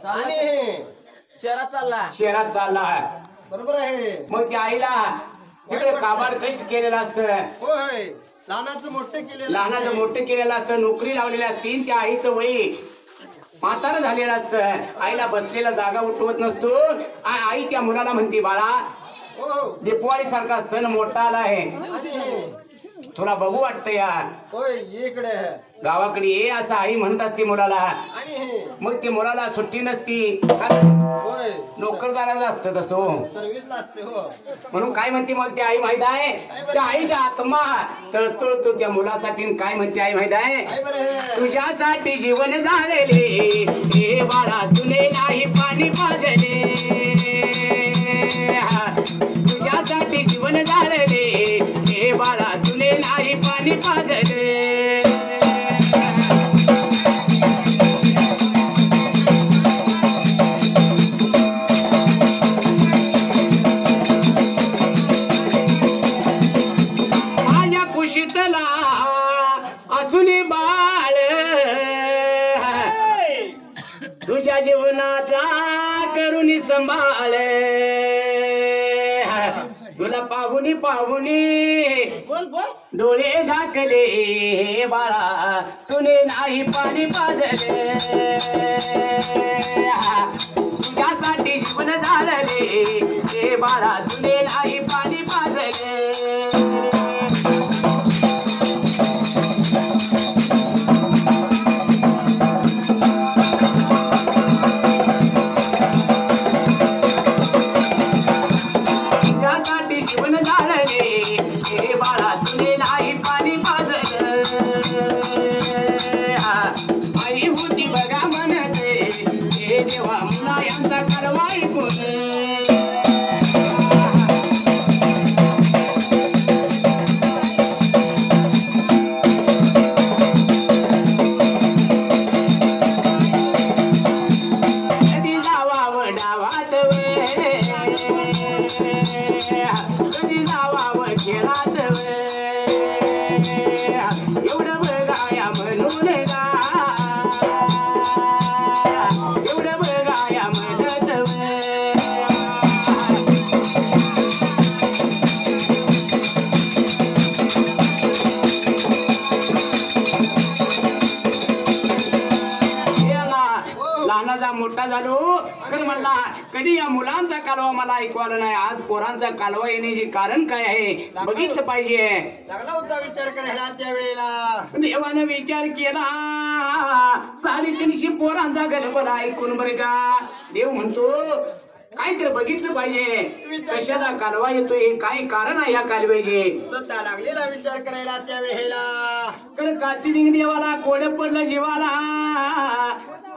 आणि शहरात चालला बरोबर आहे. मग त्या आईला इकडे काबाड कष्ट केलेलं असतं, होय लहानाचं मोठं केलेलं असतं, नोकरी लावलेली असती. त्या आईचं वय म्हातारं झालेलं असतं. आईला बसलेला जागा उठवत नसतो. आई त्या मुलाला म्हणते, बाळा दीपावली सारखा सण मोठा आला आहे, तुला बघू वाटतं यार, होय इकडे गावाकडे ये असं आई म्हणत असते मुलाला. मग ते मुलाला सुट्टी नसती, नोकरदाराचं असतं तसं, सर्व्हिसला असते. हो म्हणून काय म्हणते मग ती आई माहित आहे, त्या आईचा आत्मा तळतळतो त्या मुलासाठी. काय म्हणते आई माहित आहे, तुझ्यासाठी जीवन झालेले हे बाळा, तुने नाही पाणी पाजले, तुझ्यासाठी जीवन झालेले हे बाळा, तुने नाही पाणी पाजले. शीतला असुनी बाळ तुझ्या जीवनाचा करुणी संभाळ, तुला पाहुनी डोळे झाकले बाळा, तुने नाही पाणी पाजले, तुझ्यासाठी जीवन झाले हे बाळा, तुने नाही पाणी पाजले. आई होती बघा म्हणते हे देवा, मुला यांचा कारवाई कधी जावावं डावात कधी जावावं खेळात एवढं बघाया म्हणून एवढं बघाया म्हणत लहानाचा मोठा झालो तर म्हणला कधी या मुलांचा कालवा मला ऐकू आला नाही. आज पोरांचा कालवा येण्याचे कारण काय आहे बघितलं पाहिजे. लागला होता विचार करायला त्यावेळेला. देवानं विचार केला 350 पोरांचा गलबला ऐकून बरं का. देव म्हणतो काहीतरी बघितलं पाहिजे, कशाला कालवा येतोय, काय कारण आहे या कालव्याचे. स्वतः लागलेला विचार करायला त्यावेळेला. तर काशीलिंग देवाला कोड पडलं जीवाला,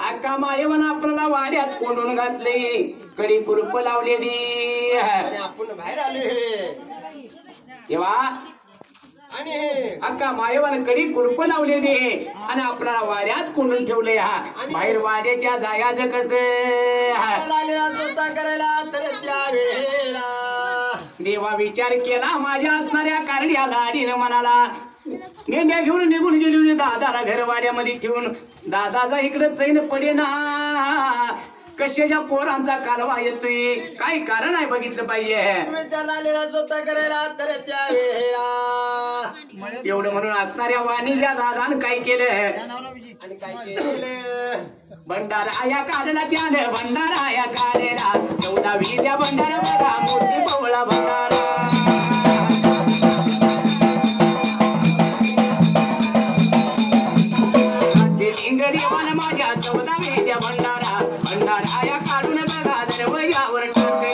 अक्का मायवन आपल्याला वाड्यात कोंडून घातले, कडी कुरप लावलेली, आपण बाहेर आले तेव्हा आणि अक्का मायवन कडी कुरप लावलेली आणि आपल्याला वाड्यात कोंडून ठेवले. बाहेर वाड्याच्या जायाचं कसं स्वतः करायला तर त्यावेळेला देवा विचार केला माझ्या असणाऱ्या कारण्याला लाडीनं मनाला. मेंढ्या घेऊन निघून गेली होती दादाला घरवाड्यामध्ये ठेवून. दादाचा इकडं चैन पडे ना, कशाच्या पोरांचा कालवा येतोय, काय कारण आहे बघितलं पाहिजे. विचार आलेला स्वतः करायला तर त्यावेळेला एवढं म्हणून असणाऱ्या वाणीच्या दादानं काय केलं आणि काय केलं. भंडारा या काढला त्याने, भंडारा या काढला 14वी त्या भंडारा बघा मोठी पवळा भंडारा. गरीबान माझ्या 14वी त्या भंडारा, भंडारा या काढून बघा दरवयावर टाकलं.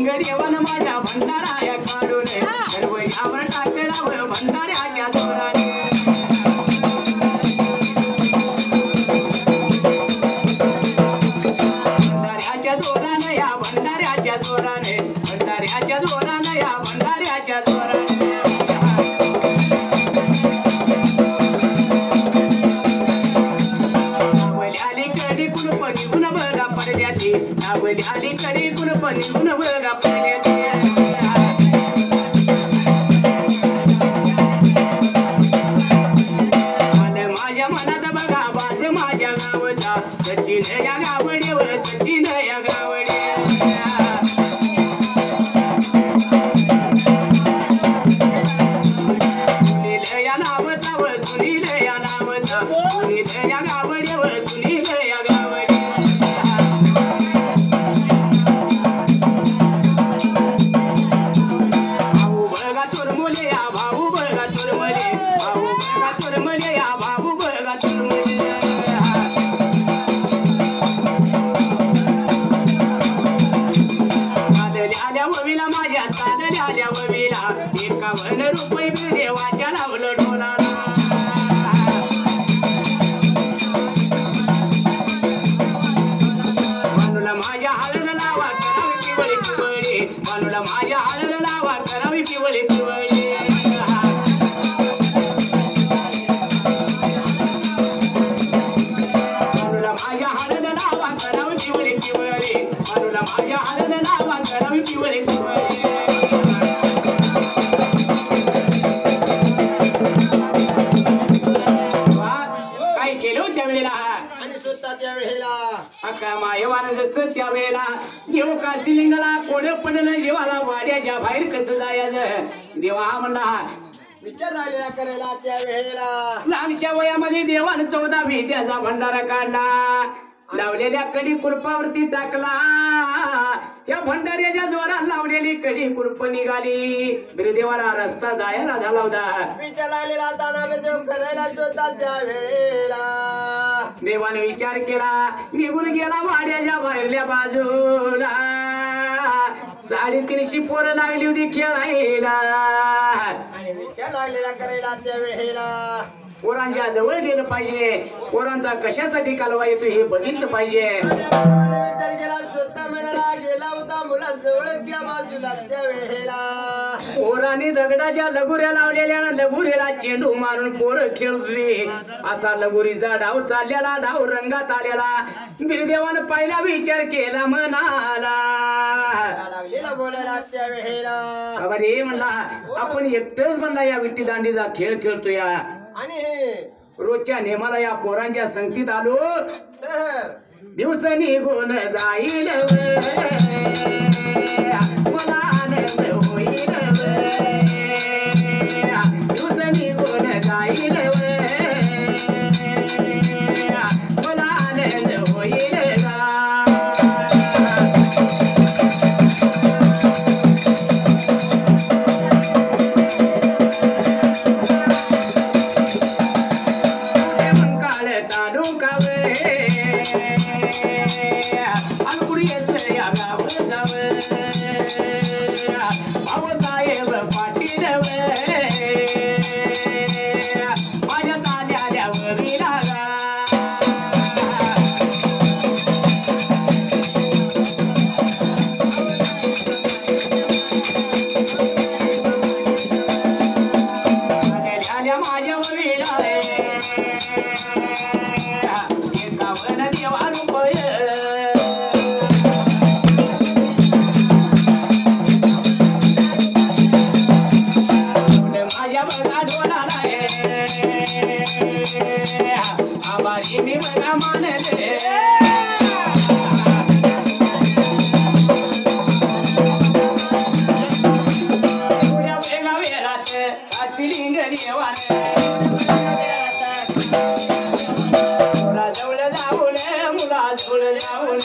गरीबान माझ्या भंडारा या काढून दरवयावर टाकलं भंडाऱ्याच्या जोराने. भंडाऱ्याच्या जोराने या भंडाऱ्याच्या जोराने, भंडाऱ्याच्या जोराने या भंडाऱ्याच्या जोराने. अलीकडे कुलप निघून बघा पडल्याची, अलीकडे कुलप निघून बघा पडल्याची. मायवान जसं त्यावेळेला देव काशीलिंगाला कोड पडलं जीवाला वाड्याच्या बाहेर कसं जायचं देवा म्हणला विचार लागलेला करायला त्या वेळेला लहानशा वयामध्ये देवानं 14 विद्याचा भंडारा काढला लावलेल्या कडी कुलपावरती टाकला त्या भंडाऱ्याच्या जोरात लावलेली कडी कुलप निघाली बिरदेवाला रस्ता जायला झाला होता विचार लागलेला दाना देव करायला शोधतात त्या वेळेला देवाने विचार केला निघून गेला वाड्याच्या बाहेरल्या बाजूला 350 पोरं लागली होती खेळायला विचार लागलेला करायला त्या वेळेला पोरांच्या जवळ गेलं पाहिजे पोरांचा कशासाठी कालवा येतो हे बघितलं पाहिजे विचार केला स्वतः म्हणाला गेला होता मुलाजवळच्या बाजूला त्या वेळेला पोरांनी दगडाच्या लगुऱ्या लावलेल्या लगुरीला चेंडू मारून पोरं खेळली असा लगुरीचा डाव चाललेला डाव रंगात आलेला बिरदेवानं पहिला विचार केला म्हणाला लागलेला बोलायला त्या वेळेला बाबा रे म्हणला आपण एकटंच म्हणला या विट्टी दांडीचा खेळ खेळतोय आणि रोजच्या नेमाला या पोरांच्या संगतीत आलो तर दिवस निघून जाईल मला आनंद होईल दिवस निघून जाईल मला आनंद होईल भाऊसाहेब पाटील माझ्या चाल्यावर लागा आल्या माझ्या वडिला एकावन देवा रुपये आभारी मी बघा मानले वेगा वेळात असिलिंग देवाने मुला जवळ जाऊन